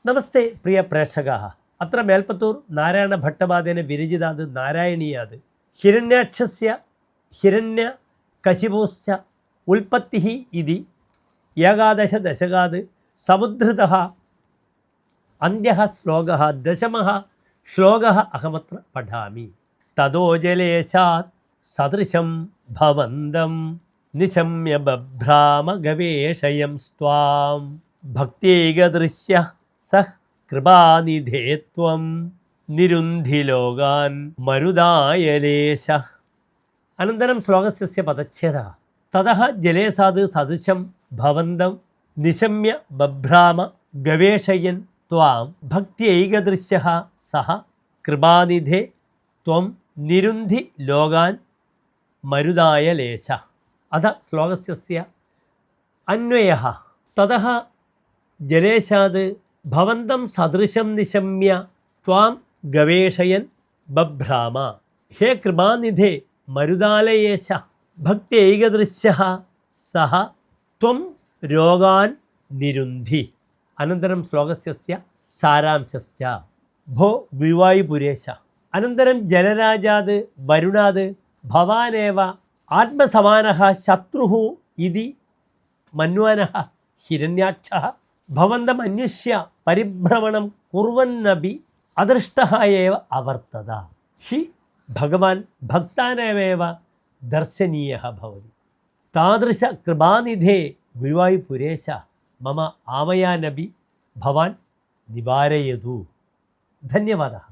നമസ്തേ പ്രിയ പ്രേക്ഷകാः. അത്ര മേൽപ്പത്തൂർ നാരായണ ഭട്ടപാദേന വിരചിതാത് നാരായണീയാത് ഹിരണ്യാക്ഷസ്യ ഹിരണ്യകശിപുശ്ച ഉൽപ്പത്തിഃ ഇതി ഏകാദശ ദശകാത് സമുദ്ധൃതഃ അന്ത്യഃ ശ്ലോകഃ ദശമഃ ശ്ലോകഃ അഹമത്ര പഠാമി. തതോ ജലേശാത് സദൃശം ഭവന്തം നിശമ്യ ബഭ്രാമ ഗവേഷയം സ്വാം ഭക്തൈകദൃശ്യ സഹ കൃപാനിധേ ത്വം നിരുന്ധി ലോകാൻ മരുദായലേശ. അനന്തരം ശ്ലോകസ്യ പദച്ഛേദഃ. തതഃ ജലേസാത് സദൃശം ഭവന്തം നിശമ്യ ബഭ്രാമ ഗവേഷയൻ ത്വാം ഭക്ത്യൈകദൃശ്യഃ സഹ കൃപാനിധേ ത്വം നിരുന്ധി ലോകാൻ മരുദായലേശ. അത ശ്ലോകസ്യ അന്വയഃ. തതഃ ജലേശാത് ഭവന്തം സദൃശം നിശമ്യ ത്വാം ഗവേഷയൻ ബഭ്രാമ. ഹേ കൃപാനിധേ മരുദാലയേശ ഭക്തൈകദൃശ്യഃ സഹ ത്വം രോഗാൻ നിരുന്ധി. അനന്തരം ശ്ലോകസ്യ സാരാംശശ്ച. ഭോ ഗുരുവായൂരേശ. അനന്തരം ജലരാജാത് വരുണാത് ഭവാനേവ ആത്മസമാനഃ ശത്രുഃ ഇതി മന്വാനഃ ഹിരണ്യാക്ഷഃ ഭവന്തം അന്വേഷ്യ പരിഭ്രമണം കുർവന്നപി അദൃഷ്ടഃ ഏവ അവർത്തത. ഹി ഭഗവാൻ ഭക്താനാമേവ ദർശനീയഃ ഭവതി. താദൃശ കൃപാനിധേ ഗുരുവായൂരേശ മമ ആമയാനപി ഭവാൻ നിവാരയതു. ധന്യവാദः.